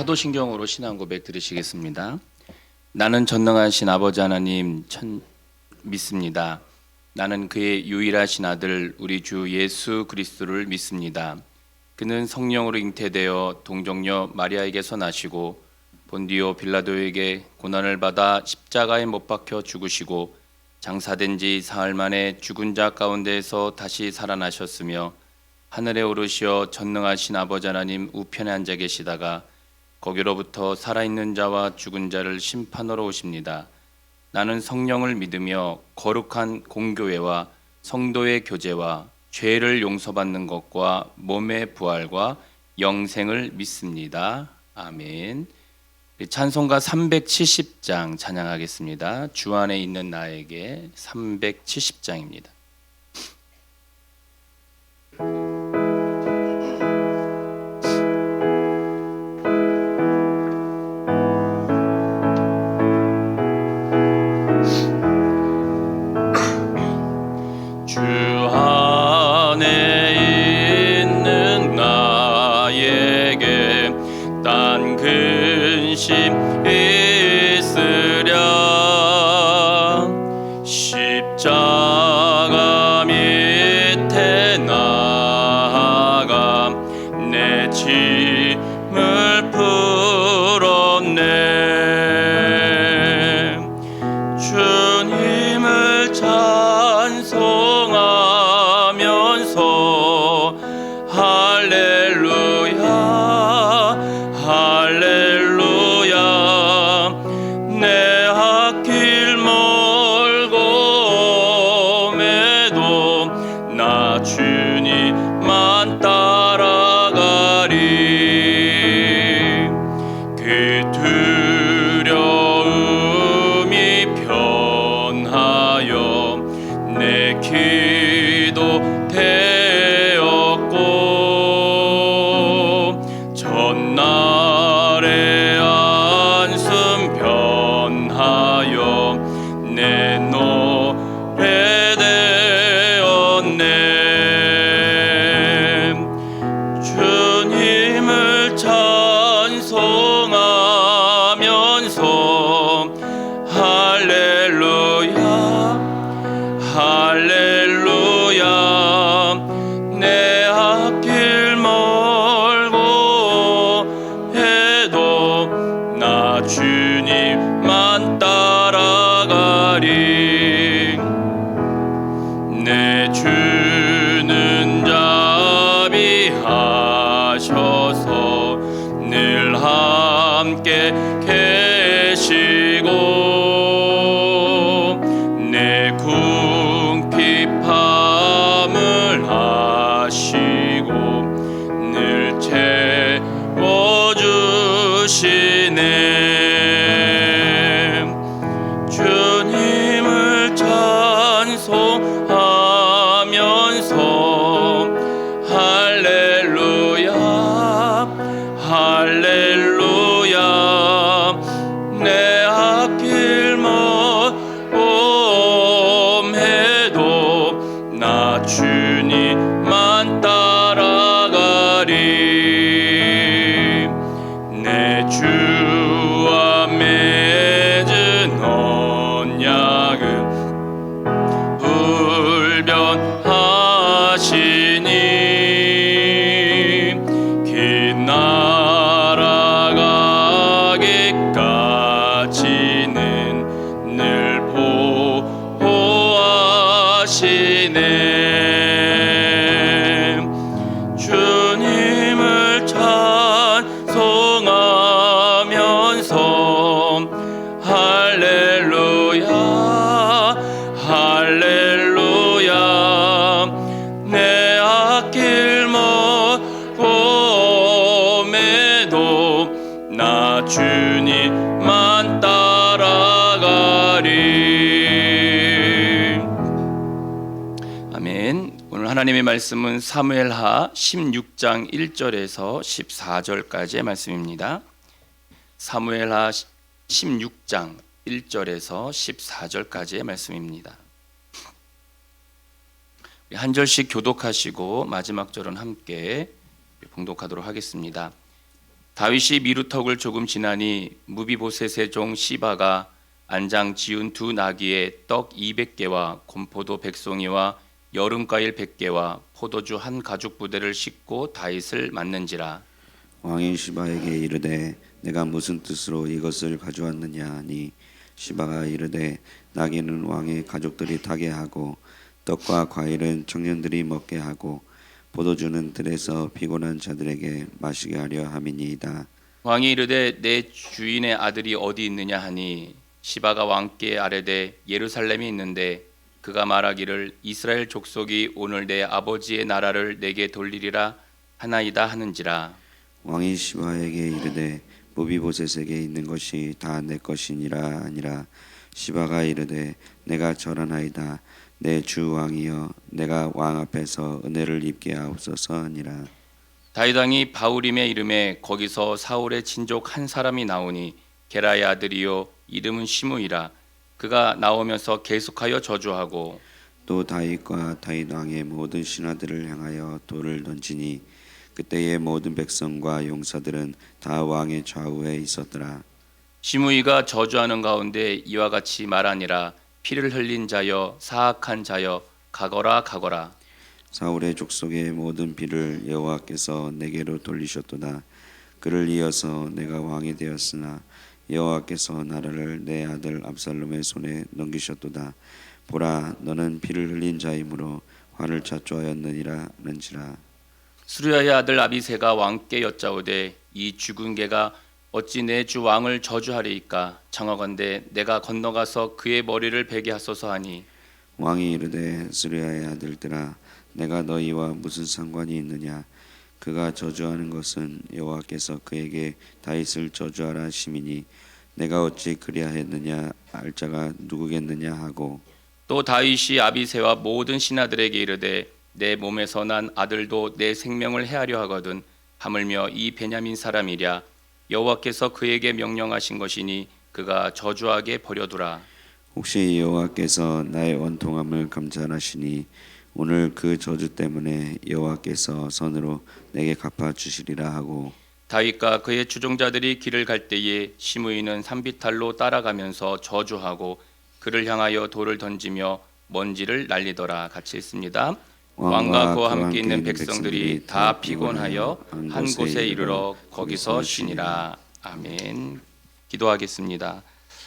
사도신경으로 신앙 고백 드리시겠습니다. 나는 전능하신 아버지 하나님 믿습니다. 나는 그의 유일하신 아들 우리 주 예수 그리스도를 믿습니다. 그는 성령으로 잉태되어 동정녀 마리아에게서 나시고 본디오 빌라도에게 고난을 받아 십자가에 못 박혀 죽으시고 장사된 지 사흘 만에 죽은 자 가운데에서 다시 살아나셨으며 하늘에 오르시어 전능하신 아버지 하나님 우편에 앉아 계시다가 거기로부터 살아있는 자와 죽은 자를 심판하러 오십니다. 나는 성령을 믿으며 거룩한 공교회와 성도의 교제와 죄를 용서받는 것과 몸의 부활과 영생을 믿습니다. 아멘. 찬송가 370장 찬양하겠습니다. 주 안에 있는 나에게 370장입니다. 있으랴 십자가 밑에 나아가 내 짐을 풀었네. 주님을 찬송하면서 할렐루야 할렐루야 내 앞길 멀고 옴에도 나 주님만 따라가리. 그 두려움이 변하여 내 기도 되었고 전날의 안숨 변하여 내 노래 되었네. 주님을 찬송하면서 할렐루야 할렐루야 내 앞길 멀고 해도 나 주님만 따라가리. 내 주는 자비하셔서 늘 함께 계시고 내 궁핍함을 아시고 늘 채워주시네. 주님을 찬송하면서 할렐루야 할렐루야 내 앞길 멀고 옴에도 나 주님만 따라가리. 내 주와 맺은 언약은 불변하시니 긴 날아가기까지는 늘 보호하시네. 주님을 찬송하면서 할렐루야 할렐루야 내 앞길 멀고 옴에도 나 주님만 따라가리. 아멘. 오늘 하나님의 말씀은 사무엘하 16장 1절에서 14절까지의 말씀입니다. 사무엘하 16장 1절에서 14절까지의 말씀입니다. 한 절씩 교독하시고 마지막 절은 함께 봉독하도록 하겠습니다. 다윗이 미루턱을 조금 지나니 무비보셋의 종 시바가 안장 지은 두 나귀에 떡 200개와 곰포도 100송이와 여름과일 100개와 포도주 한 가죽 부대를 싣고 다윗을 맞는지라. 왕이 시바에게 이르되 내가 무슨 뜻으로 이것을 가져왔느냐 하니 시바가 이르되 나귀는 왕의 가족들이 타게 하고 떡과 과일은 청년들이 먹게 하고 포도주는 들에서 피곤한 자들에게 마시게 하려 함이니이다. 왕이 이르되 내 주인의 아들이 어디 있느냐 하니 시바가 왕께 아뢰되 예루살렘에 있는데 그가 말하기를 이스라엘 족속이 오늘 내 아버지의 나라를 내게 돌리리라 하나이다 하는지라. 왕이 시바에게 이르되 무비보셋에게 있는 것이 다 내 것이니라 아니라. 시바가 이르되 내가 절하나이다. 내 주 왕이여 내가 왕 앞에서 은혜를 입게 하옵소서 하니라. 다윗 왕이 바울임의 이름에 거기서 사울의 친족 한 사람이 나오니 게라의 아들이요 이름은 시므이라. 그가 나오면서 계속하여 저주하고 또 다윗과 다윗 왕의 모든 신하들을 향하여 돌을 던지니 그때의 모든 백성과 용사들은 다 왕의 좌우에 있었더라. 시므이가 저주하는 가운데 이와 같이 말하니라. 피를 흘린 자여 사악한 자여 가거라 가거라. 사울의 족속의 모든 피를 여호와께서 내게로 돌리셨도다. 그를 이어서 내가 왕이 되었으나 여호와께서 나라를 내 아들 압살롬의 손에 넘기셨도다. 보라 너는 피를 흘린 자이므로 화를 자초하였느니라 하는지라. 수르야의 아들 아비새가 왕께 여짜오되 이 죽은 개가 어찌 내 주 왕을 저주하리이까. 청하건대 내가 건너가서 그의 머리를 베게 하소서 하니 왕이 이르되 스루야의 아들들아 내가 너희와 무슨 상관이 있느냐. 그가 저주하는 것은 여호와께서 그에게 다윗을 저주하라 하심이니 내가 어찌 그리하였느냐 알 자가 누구겠느냐 하고. 또 다윗이 아비새와 모든 신하들에게 이르되 내 몸에서 난 아들도 내 생명을 해하려 하거든 하물며 이 베냐민 사람이랴. 여호와께서 그에게 명령하신 것이니 그가 저주하게 버려두라. 혹시 여호와께서 나의 원통함을 감찰하시니 오늘 그 저주 때문에 여호와께서 선으로 내게 갚아 주시리라 하고. 다윗과 그의 추종자들이 길을 갈 때에 시므이는 산비탈로 따라가면서 저주하고 그를 향하여 돌을 던지며 먼지를 날리더라. 같이 읽습니다. 왕과 그와 함께 있는 백성들이 다 피곤하여 한 곳에 이르러 거기서 쉬니라. 아멘. 기도하겠습니다.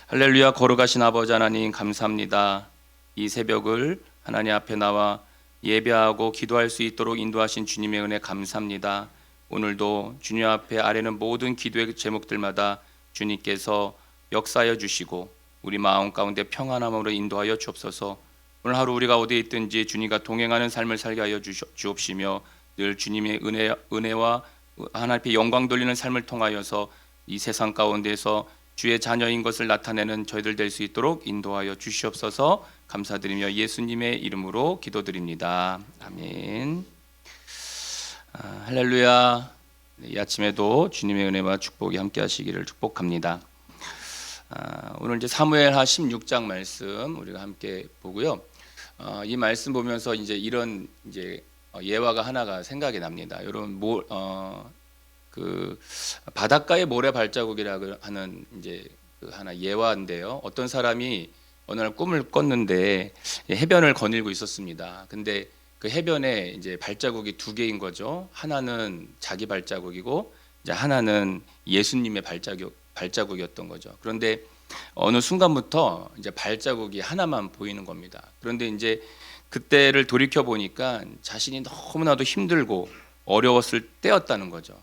할렐루야. 거룩하신 아버지 하나님 감사합니다. 이 새벽을 하나님 앞에 나와 예배하고 기도할 수 있도록 인도하신 주님의 은혜 감사합니다. 오늘도 주님 앞에 아뢰는 모든 기도의 제목들마다 주님께서 역사하여 주시고 우리 마음 가운데 평안함으로 인도하여 주옵소서. 오늘 하루 우리가 어디에 있든지 주님과 동행하는 삶을 살게 하여 주옵시며 늘 주님의 은혜와 하나님 앞에 영광 돌리는 삶을 통하여서 이 세상 가운데서 주의 자녀인 것을 나타내는 저희들 될 수 있도록 인도하여 주시옵소서. 감사드리며 예수님의 이름으로 기도드립니다. 아멘. 할렐루야. 이 아침에도 주님의 은혜와 축복이 함께 하시기를 축복합니다. 오늘 이제 사무엘하 16장 말씀 우리가 함께 보고요. 이 말씀 보면서 이제 이런 이제 예화가 하나가 생각이 납니다. 여러분 그 바닷가의 모래 발자국이라고 하는 이제 그 하나 예화인데요. 어떤 사람이 어느 날 꿈을 꿨는데 해변을 거닐고 있었습니다. 근데 그 해변에 이제 발자국이 두 개인 거죠. 하나는 자기 발자국이고 이제 하나는 예수님의 발자국이었던 거죠. 그런데 어느 순간부터 이제 발자국이 하나만 보이는 겁니다. 그런데 이제 그때를 돌이켜 보니까 자신이 너무나도 힘들고 어려웠을 때였다는 거죠.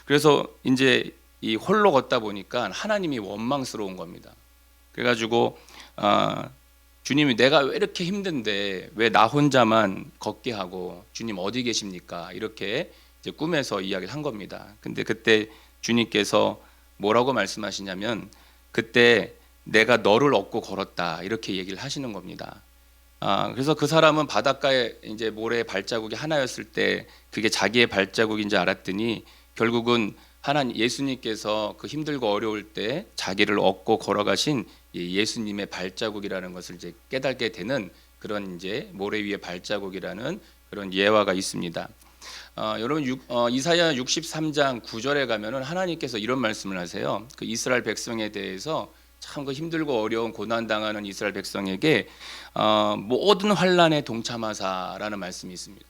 그래서 이제 이 홀로 걷다 보니까 하나님이 원망스러운 겁니다. 그래가지고 주님이 내가 왜 이렇게 힘든데 왜 나 혼자만 걷게 하고 주님 어디 계십니까? 이렇게 이제 꿈에서 이야기를 한 겁니다. 근데 그때 주님께서 뭐라고 말씀하시냐면 그때 내가 너를 얻고 걸었다 이렇게 얘기를 하시는 겁니다. 그래서 그 사람은 바닷가에 이제 모래 발자국이 하나였을 때 그게 자기의 발자국인지 알았더니 결국은 하나님 예수님께서 그 힘들고 어려울 때 자기를 얻고 걸어가신 예수님의 발자국이라는 것을 이제 깨닫게 되는 그런 이제 모래 위의 발자국이라는 그런 예화가 있습니다. 여러분 이사야 63장 9절에 가면은 하나님께서 이런 말씀을 하세요. 그 이스라엘 백성에 대해서 참 그 힘들고 어려운 고난 당하는 이스라엘 백성에게 모든 환난에 동참하사라는 말씀이 있습니다.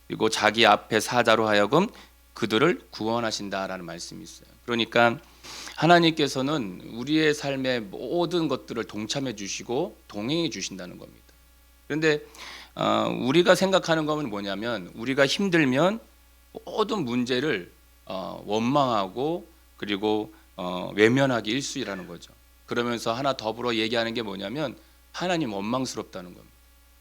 그리고 자기 앞에 사자로 하여금 그들을 구원하신다라는 말씀이 있어요. 그러니까 하나님께서는 우리의 삶의 모든 것들을 동참해 주시고 동행해 주신다는 겁니다. 그런데 우리가 생각하는 것은 뭐냐면 우리가 힘들면 모든 문제를 원망하고 그리고 외면하기 일쑤이라는 거죠. 그러면서 하나 더불어 얘기하는 게 뭐냐면 하나님 원망스럽다는 겁니다.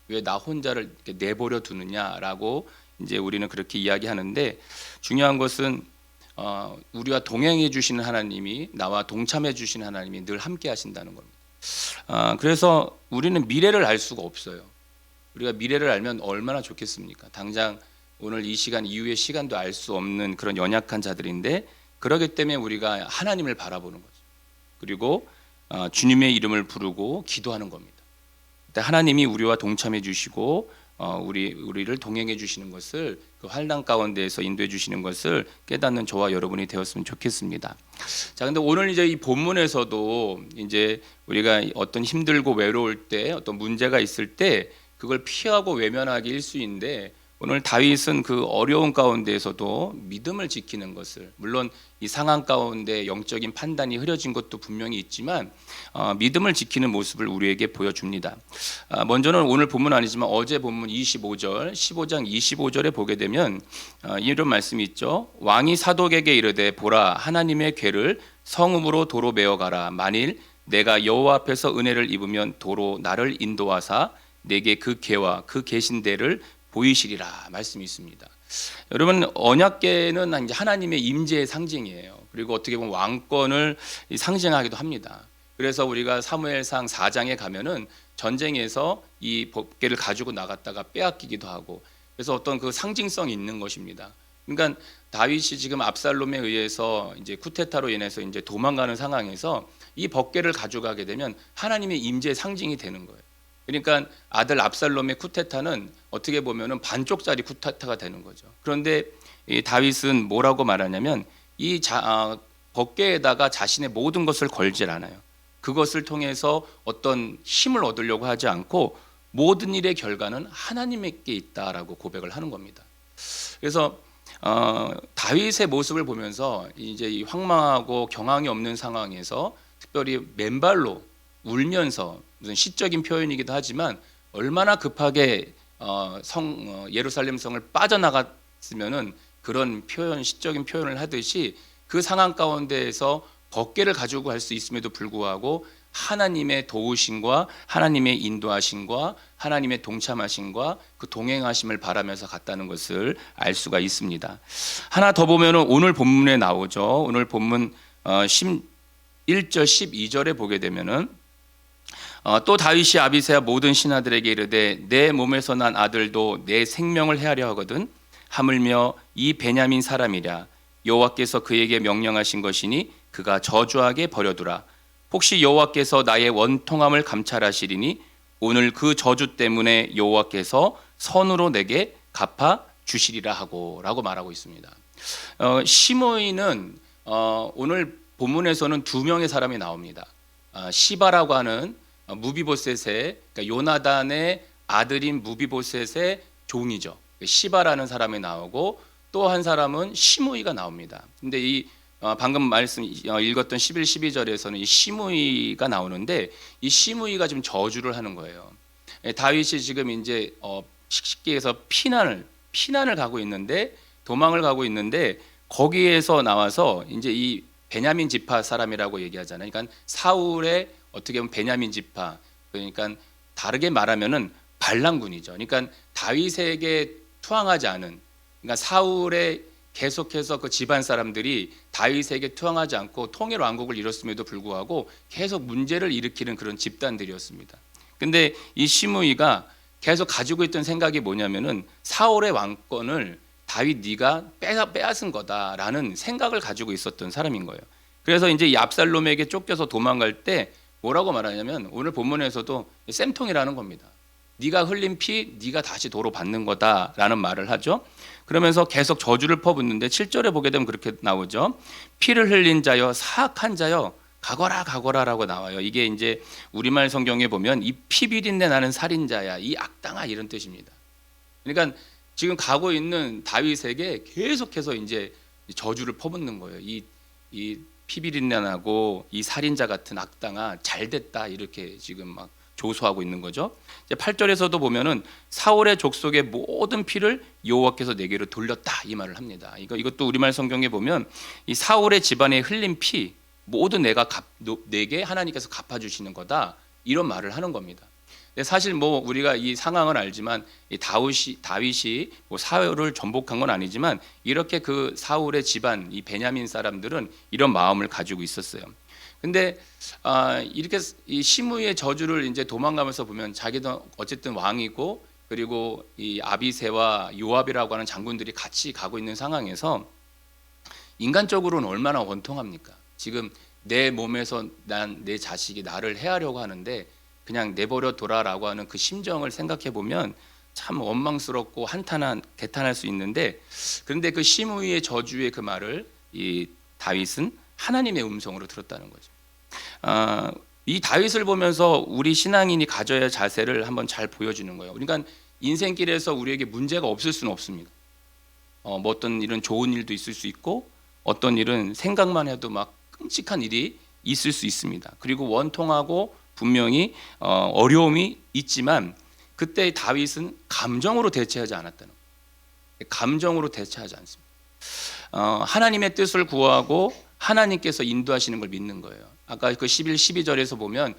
왜 나 혼자를 이렇게 내버려 두느냐라고 이제 우리는 그렇게 이야기하는데 중요한 것은 우리와 동행해 주시는 하나님이 나와 동참해 주시는 하나님이 늘 함께 하신다는 겁니다. 그래서 우리는 미래를 알 수가 없어요. 우리가 미래를 알면 얼마나 좋겠습니까? 당장 오늘 이 시간 이후의 시간도 알 수 없는 그런 연약한 자들인데 그러기 때문에 우리가 하나님을 바라보는 거죠. 그리고 주님의 이름을 부르고 기도하는 겁니다. 하나님이 우리와 동참해 주시고 우리를 동행해 주시는 것을 그 환난 가운데에서 인도해 주시는 것을 깨닫는 저와 여러분이 되었으면 좋겠습니다. 자, 근데 오늘 이제 이 본문에서도 이제 우리가 어떤 힘들고 외로울 때 어떤 문제가 있을 때 그걸 피하고 외면하기 일쑤인데 오늘 다윗은 그 어려운 가운데에서도 믿음을 지키는 것을 물론 이 상황 가운데 영적인 판단이 흐려진 것도 분명히 있지만 믿음을 지키는 모습을 우리에게 보여줍니다. 먼저는 오늘 본문 아니지만 어제 본문 25절 15장 25절에 보게 되면 이런 말씀이 있죠. 왕이 사독에게 이르되 보라 하나님의 궤를 성읍으로 도로 메어가라. 만일 내가 여호와 앞에서 은혜를 입으면 도로 나를 인도하사 내게 그 궤와 그 계신대를 보이시리라 말씀이 있습니다. 여러분 언약궤는 이제 하나님의 임재의 상징이에요. 그리고 어떻게 보면 왕권을 상징하기도 합니다. 그래서 우리가 사무엘상 4장에 가면은 전쟁에서 이 법궤를 가지고 나갔다가 빼앗기기도 하고 그래서 어떤 그 상징성이 있는 것입니다. 그러니까 다윗이 지금 압살롬에 의해서 이제 쿠데타로 인해서 이제 도망가는 상황에서 이 법궤를 가져가게 되면 하나님의 임재의 상징이 되는 거예요. 그러니까 아들 압살롬의 쿠데타는 어떻게 보면은 반쪽짜리 쿠데타가 되는 거죠. 그런데 이 다윗은 뭐라고 말하냐면 이 법궤에다가 자신의 모든 것을 걸질 않아요. 그것을 통해서 어떤 힘을 얻으려고 하지 않고 모든 일의 결과는 하나님께 있다라고 고백을 하는 겁니다. 그래서 다윗의 모습을 보면서 이제 이 황망하고 경황이 없는 상황에서 특별히 맨발로 울면서 무슨 시적인 표현이기도 하지만 얼마나 급하게 예루살렘 성을 빠져나갔으면은 그런 표현 시적인 표현을 하듯이 그 상황 가운데에서 법궤를 가지고 갈 수 있음에도 불구하고 하나님의 도우심과 하나님의 인도하심과 하나님의 동참하심과 그 동행하심을 바라면서 갔다는 것을 알 수가 있습니다. 하나 더 보면은 오늘 본문에 나오죠. 오늘 본문 1절 12절에 보게 되면은 또 다윗이 아비새와 모든 신하들에게 이르되 내 몸에서 난 아들도 내 생명을 해하려 하거든 하물며 이 베냐민 사람이랴 여호와께서 그에게 명령하신 것이니 그가 저주하게 버려두라. 혹시 여호와께서 나의 원통함을 감찰하시리니 오늘 그 저주 때문에 여호와께서 선으로 내게 갚아 주시리라 하고 라고 말하고 있습니다. 시므이는 오늘 본문에서는 두 명의 사람이 나옵니다. 시바라고 하는 무비보셋의 그러니까 요나단의 아들인 무비보셋의 종이죠. 시바라는 사람이 나오고 또 한 사람은 시므이가 나옵니다. 근데 이 방금 말씀 읽었던 11, 12절에서는 이 시므이가 나오는데 이 시므이가 지금 저주를 하는 거예요. 다윗이 지금 이제 쉽게 해서 피난을 가고 있는데 도망을 가고 있는데 거기에서 나와서 이제 이 베냐민 지파 사람이라고 얘기하잖아요. 그러니까 사울의 어떻게 보면 베냐민 지파 그러니까 다르게 말하면은 반란군이죠. 그러니까 다윗에게 투항하지 않은 그러니까 사울의 계속해서 그 집안 사람들이 다윗에게 투항하지 않고 통일 왕국을 이뤘음에도 불구하고 계속 문제를 일으키는 그런 집단들이었습니다. 근데 이 시므이가 계속 가지고 있던 생각이 뭐냐면은 사울의 왕권을 다윗 네가 빼앗은 거다라는 생각을 가지고 있었던 사람인 거예요. 그래서 이제 이 압살롬에게 쫓겨서 도망갈 때 뭐라고 말하냐면 오늘 본문에서도 쌤통이라는 겁니다. 네가 흘린 피 네가 다시 도로 받는 거다라는 말을 하죠. 그러면서 계속 저주를 퍼붓는데 7절에 보게 되면 그렇게 나오죠. 피를 흘린 자여 사악한 자여 가거라 가거라라고 나와요. 이게 이제 우리말 성경에 보면 이 피비린내 나는 살인자야, 이 악당아, 이런 뜻입니다. 그러니까 지금 가고 있는 다윗에게 계속해서 이제 저주를 퍼붓는 거예요. 이 피비린내 나고 이 살인자 같은 악당아 잘됐다, 이렇게 지금 막 조소하고 있는 거죠. 이제 8절에서도 보면은 사울의 족속의 모든 피를 여호와께서 내게로 돌렸다, 이 말을 합니다. 이것도 우리말 성경에 보면 이 사울의 집안에 흘린 피 모두 내게 하나님께서 갚아주시는 거다, 이런 말을 하는 겁니다. 근데 사실 뭐 우리가 이 상황을 알지만 이 다윗이 뭐 사울을 전복한 건 아니지만 이렇게 그 사울의 집안 이 베냐민 사람들은 이런 마음을 가지고 있었어요. 근데 이렇게 이 시므이의 저주를 이제 도망가면서 보면 자기도 어쨌든 왕이고 그리고 이 아비새와 요압이라고 하는 장군들이 같이 가고 있는 상황에서 인간적으로는 얼마나 원통합니까? 지금 내 몸에서 내 자식이 나를 해하려고 하는데 그냥 내버려 둬라라고 하는 그 심정을 생각해 보면 참 원망스럽고 개탄할 수 있는데, 그런데 그 시므이의 저주의 그 말을 이 다윗은 하나님의 음성으로 들었다는 거죠. 이 다윗을 보면서 우리 신앙인이 가져야 할 자세를 한번 잘 보여주는 거예요. 그러니까 인생길에서 우리에게 문제가 없을 수는 없습니다. 뭐 어떤 일은 좋은 일도 있을 수 있고 어떤 일은 생각만 해도 막 끔찍한 일이 있을 수 있습니다. 그리고 원통하고 분명히 어려움이 있지만 그때 다윗은 감정으로 대처하지 않았다는 거예요. 감정으로 대처하지 않습니다. 하나님의 뜻을 구하고 하나님께서 인도하시는 걸 믿는 거예요. 아까 그 11, 12절에서 보면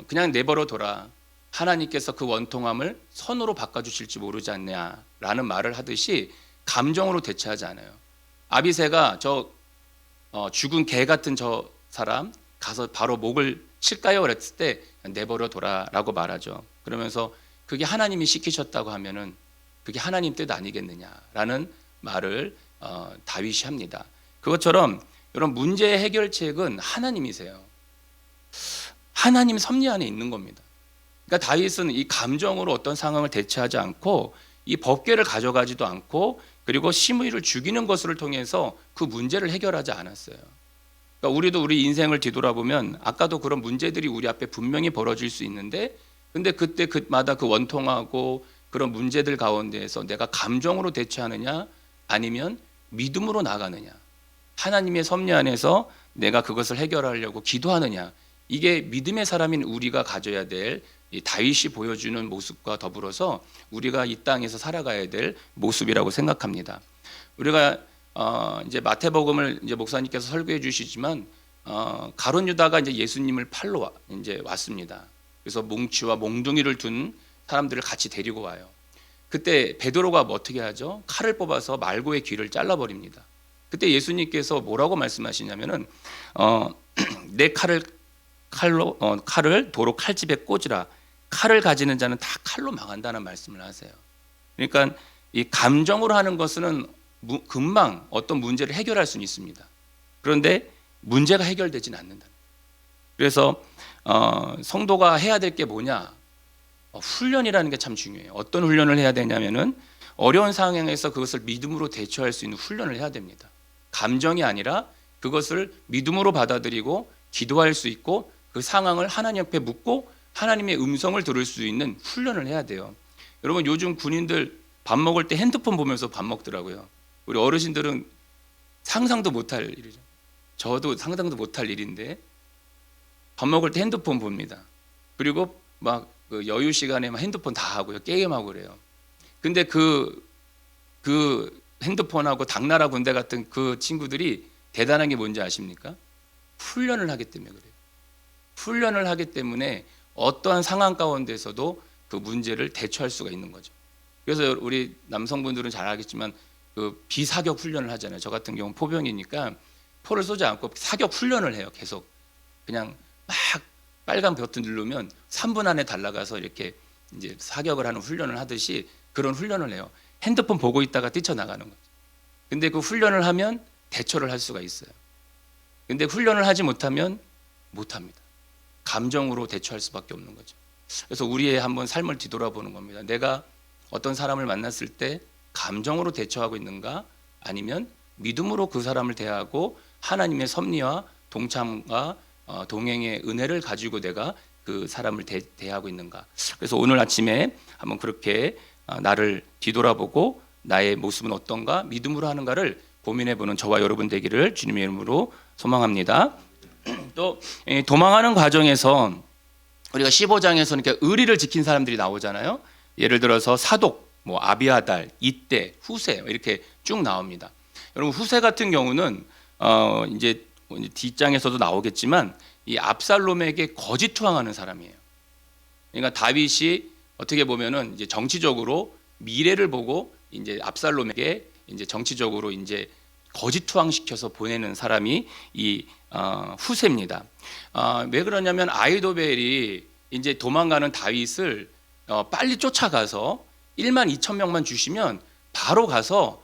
그냥 내버려 둬라, 하나님께서 그 원통함을 선으로 바꿔주실지 모르지 않냐라는 말을 하듯이 감정으로 대처하지 않아요. 아비새가 저 죽은 개 같은 저 사람 가서 바로 목을 칠까요? 그랬을 때 내버려 둬라라고 말하죠. 그러면서 그게 하나님이 시키셨다고 하면은 그게 하나님 뜻 아니겠느냐라는 말을 다윗이 합니다. 그것처럼 이런 문제의 해결책은 하나님이세요. 하나님 섭리 안에 있는 겁니다. 그러니까 다윗은 이 감정으로 어떤 상황을 대처하지 않고 이 법궤를 가져가지도 않고 그리고 시므이를 죽이는 것을 통해서 그 문제를 해결하지 않았어요. 그러니까 우리도 우리 인생을 뒤돌아보면 아까도 그런 문제들이 우리 앞에 분명히 벌어질 수 있는데, 근데 그때 그마다 그 원통하고 그런 문제들 가운데에서 내가 감정으로 대처하느냐 아니면 믿음으로 나가느냐, 하나님의 섭리 안에서 내가 그것을 해결하려고 기도하느냐, 이게 믿음의 사람인 우리가 가져야 될 이 다윗이 보여주는 모습과 더불어서 우리가 이 땅에서 살아가야 될 모습이라고 생각합니다. 우리가 이제 마태복음을 이제 목사님께서 설교해 주시지만 가룟 유다가 이제 예수님을 팔러 이제 왔습니다. 그래서 몽치와 몽둥이를 둔 사람들을 같이 데리고 와요. 그때 베드로가 뭐 어떻게 하죠? 칼을 뽑아서 말고의 귀를 잘라버립니다. 그때 예수님께서 뭐라고 말씀하시냐면은 내 칼을 도로 칼집에 꽂으라. 칼을 가지는 자는 다 칼로 망한다는 말씀을 하세요. 그러니까 이 감정으로 하는 것은 금방 어떤 문제를 해결할 수는 있습니다. 그런데 문제가 해결되지는 않는다. 그래서 성도가 해야 될 게 뭐냐? 훈련이라는 게 참 중요해요. 어떤 훈련을 해야 되냐면은 어려운 상황에서 그것을 믿음으로 대처할 수 있는 훈련을 해야 됩니다. 감정이 아니라 그것을 믿음으로 받아들이고 기도할 수 있고 그 상황을 하나님 앞에 묻고 하나님의 음성을 들을 수 있는 훈련을 해야 돼요. 여러분 요즘 군인들 밥 먹을 때 핸드폰 보면서 밥 먹더라고요. 우리 어르신들은 상상도 못할 일이죠. 저도 상상도 못할 일인데 밥 먹을 때 핸드폰 봅니다. 그리고 막 그 여유 시간에 막 핸드폰 다 하고요. 게임하고 그래요. 근데 그 핸드폰하고 당나라 군대 같은 그 친구들이 대단한 게 뭔지 아십니까? 훈련을 하기 때문에 그래요. 훈련을 하기 때문에 어떠한 상황 가운데서도 그 문제를 대처할 수가 있는 거죠. 그래서 우리 남성분들은 잘 알겠지만 그 비사격 훈련을 하잖아요. 저 같은 경우는 포병이니까 포를 쏘지 않고 사격 훈련을 해요. 계속 그냥 막 빨간 버튼 누르면 3분 안에 달라가서 이렇게 이제 사격을 하는 훈련을 하듯이 그런 훈련을 해요. 핸드폰 보고 있다가 뛰쳐나가는 거죠. 근데 그 훈련을 하면 대처를 할 수가 있어요. 근데 훈련을 하지 못하면 못합니다. 감정으로 대처할 수밖에 없는 거죠. 그래서 우리의 한번 삶을 뒤돌아보는 겁니다. 내가 어떤 사람을 만났을 때 감정으로 대처하고 있는가, 아니면 믿음으로 그 사람을 대하고 하나님의 섭리와 동참과 동행의 은혜를 가지고 내가 그 사람을 대하고 있는가. 그래서 오늘 아침에 한번 그렇게 나를 뒤돌아보고 나의 모습은 어떤가, 믿음으로 하는가를 고민해보는 저와 여러분 되기를 주님의 이름으로 소망합니다. 또 도망하는 과정에서 우리가 15장에서는 이렇게 의리를 지킨 사람들이 나오잖아요. 예를 들어서 사독, 뭐 아비아달, 이떼, 후세 이렇게 쭉 나옵니다. 여러분 후세 같은 경우는 이제 뒷장에서도 나오겠지만 이 압살롬에게 거짓 투항하는 사람이에요. 그러니까 다윗이 어떻게 보면은 이제 정치적으로 미래를 보고 이제 압살롬에게 이제 정치적으로 이제 거짓 투항시켜서 보내는 사람이 이 후세입니다. 왜 그러냐면 아히도벨이 이제 도망가는 다윗을 빨리 쫓아가서 1만 2천 명만 주시면 바로 가서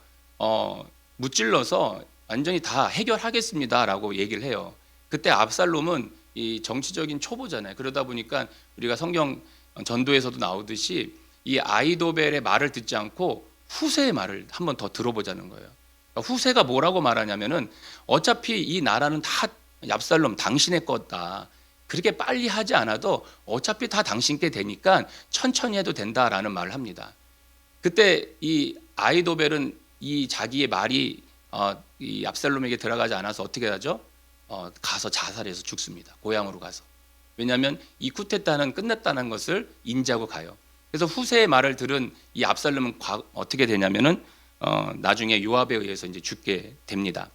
무찔러서 완전히 다 해결하겠습니다라고 얘기를 해요. 그때 압살롬은 이 정치적인 초보잖아요. 그러다 보니까 우리가 성경 전도에서도 나오듯이 이 아히도벨의 말을 듣지 않고 후세의 말을 한번 더 들어보자는 거예요. 그러니까 후세가 뭐라고 말하냐면은 어차피 이 나라는 다 압살롬 당신의 거다. 그렇게 빨리 하지 않아도 어차피 다 당신께 되니까 천천히 해도 된다라는 말을 합니다. 그때 이 아히도벨은 이 자기의 말이 이 압살롬에게 들어가지 않아서 어떻게 하죠? 가서 자살해서 죽습니다. 고향으로 가서. 왜냐하면 이 쿠데타는 끝났다는 것을 인지하고 가요. 그래서 후세의 말을 들은 이 압살롬은 어떻게 되냐면은 나중에 요압에 의해서 이제 죽게 됩니다.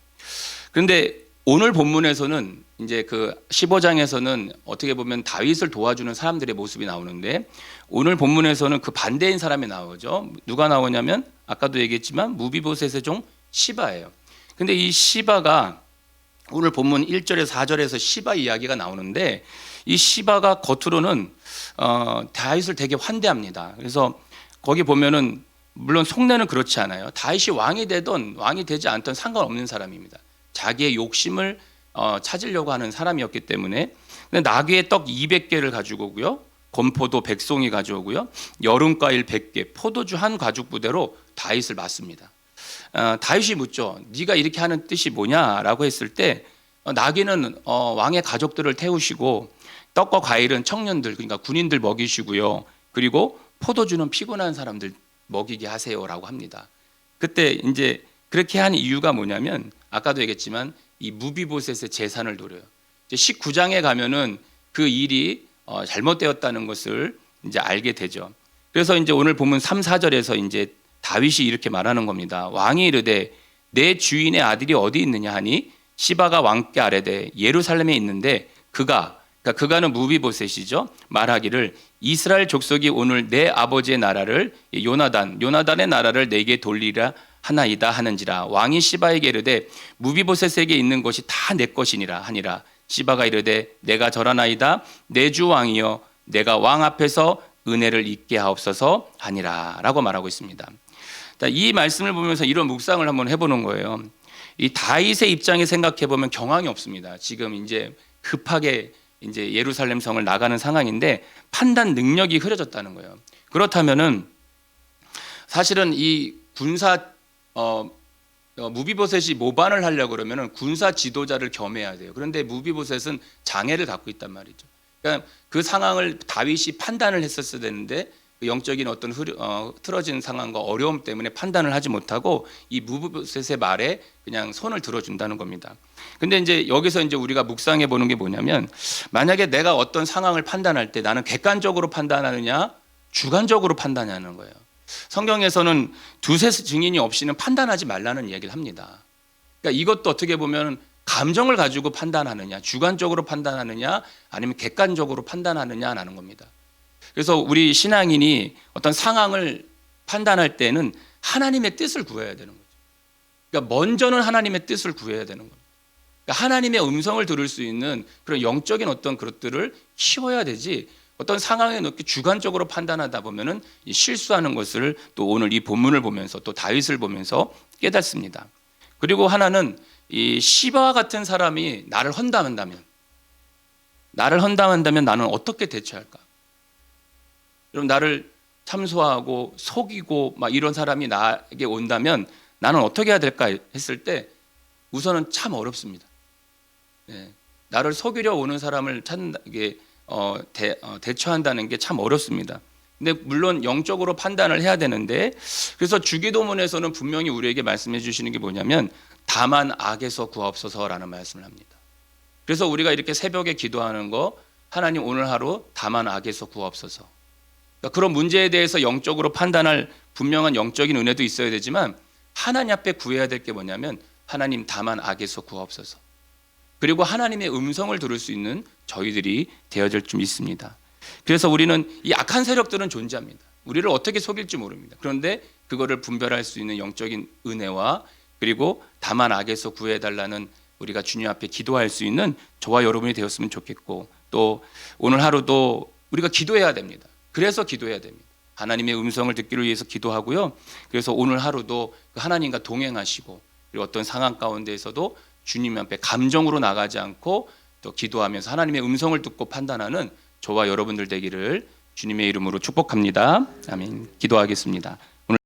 그런데 오늘 본문에서는 이제 그 15장에서는 어떻게 보면 다윗을 도와주는 사람들의 모습이 나오는데 오늘 본문에서는 그 반대인 사람이 나오죠. 누가 나오냐면 아까도 얘기했지만 무비보셋의 종 시바예요. 근데 이 시바가 오늘 본문 1절에서 4절에서 시바 이야기가 나오는데 이 시바가 겉으로는 다윗을 되게 환대합니다. 그래서 거기 보면은 물론 속내는 그렇지 않아요. 다윗이 왕이 되던 왕이 되지 않던 상관없는 사람입니다. 자기의 욕심을 찾으려고 하는 사람이었기 때문에 나귀의 떡 200개를 가지고 오고요. 건포도 100송이 가져오고요. 여름과일 100개, 포도주 한 가죽 부대로 다윗을 맞습니다. 다윗이 묻죠. 네가 이렇게 하는 뜻이 뭐냐라고 했을 때 나귀는 왕의 가족들을 태우시고 떡과 과일은 청년들 그러니까 군인들 먹이시고요. 그리고 포도주는 피곤한 사람들 먹이게 하세요라고 합니다. 그때 이제 그렇게 한 이유가 뭐냐면 아까도 얘기했지만 이 무비보셋의 재산을 노려요. 19장에 가면은 그 일이 잘못되었다는 것을 이제 알게 되죠. 그래서 이제 오늘 보면 3, 4절에서 이제 다윗이 이렇게 말하는 겁니다. 왕이 이르되 내 주인의 아들이 어디 있느냐 하니 시바가 왕께 아뢰되 예루살렘에 있는데 그가는 무비보셋이죠. 말하기를 이스라엘 족속이 오늘 내 아버지의 나라를 요나단의 나라를 내게 돌리라 하나이다 하는지라. 왕이 시바에게 이르되 무비보셋에게 있는 것이 다 내 것이니라 하니라. 시바가 이르되 내가 절하나이다 내 주 왕이여 내가 왕 앞에서 은혜를 잊게 하옵소서 하니라 라고 말하고 있습니다. 이 말씀을 보면서 이런 묵상을 한번 해보는 거예요. 이 다윗의 입장에 생각해 보면 경황이 없습니다. 지금 이제 급하게 이제 예루살렘 성을 나가는 상황인데 판단 능력이 흐려졌다는 거예요. 그렇다면은 사실은 이 군사 무비보셋이 모반을 하려고 그러면은 군사 지도자를 겸해야 돼요. 그런데 무비보셋은 장애를 갖고 있단 말이죠. 그러니까 그 상황을 다윗이 판단을 했었어야 되는데 그 영적인 어떤 틀어진 상황과 어려움 때문에 판단을 하지 못하고 이 무비보셋의 말에 그냥 손을 들어준다는 겁니다. 근데 이제 여기서 이제 우리가 묵상해 보는 게 뭐냐면 만약에 내가 어떤 상황을 판단할 때 나는 객관적으로 판단하느냐 주관적으로 판단하는 거예요. 성경에서는 두세 증인이 없이는 판단하지 말라는 이야기를 합니다. 그러니까 이것도 어떻게 보면 감정을 가지고 판단하느냐 주관적으로 판단하느냐 아니면 객관적으로 판단하느냐라는 겁니다. 그래서 우리 신앙인이 어떤 상황을 판단할 때는 하나님의 뜻을 구해야 되는 거죠. 그러니까 먼저는 하나님의 뜻을 구해야 되는 겁니다. 그러니까 하나님의 음성을 들을 수 있는 그런 영적인 어떤 그것들을 키워야 되지 어떤 상황에 넣게 주관적으로 판단하다 보면은 실수하는 것을 또 오늘 이 본문을 보면서 또 다윗을 보면서 깨닫습니다. 그리고 하나는 이 시바와 같은 사람이 나를 헌담한다면 나는 어떻게 대처할까? 여러분 나를 참소하고 속이고 막 이런 사람이 나에게 온다면 나는 어떻게 해야 될까 했을 때 우선은 참 어렵습니다. 네. 나를 속이려 오는 사람을 대처한다는 게 참 어렵습니다. 근데 물론 영적으로 판단을 해야 되는데 그래서 주기도문에서는 분명히 우리에게 말씀해 주시는 게 뭐냐면 다만 악에서 구하옵소서라는 말씀을 합니다. 그래서 우리가 이렇게 새벽에 기도하는 거 하나님 오늘 하루 다만 악에서 구하옵소서. 그러니까 그런 문제에 대해서 영적으로 판단할 분명한 영적인 은혜도 있어야 되지만 하나님 앞에 구해야 될 게 뭐냐면 하나님 다만 악에서 구하옵소서. 그리고 하나님의 음성을 들을 수 있는 저희들이 되어질 줄 믿습니다. 그래서 우리는 이 악한 세력들은 존재합니다. 우리를 어떻게 속일지 모릅니다. 그런데 그거를 분별할 수 있는 영적인 은혜와 그리고 다만 악에서 구해달라는 우리가 주님 앞에 기도할 수 있는 저와 여러분이 되었으면 좋겠고 또 오늘 하루도 우리가 기도해야 됩니다. 그래서 기도해야 됩니다. 하나님의 음성을 듣기를 위해서 기도하고요. 그래서 오늘 하루도 하나님과 동행하시고 그리고 어떤 상황 가운데에서도 주님 앞에 감정으로 나가지 않고 또 기도하면서 하나님의 음성을 듣고 판단하는 저와 여러분들 되기를 주님의 이름으로 축복합니다. 아멘. 기도하겠습니다.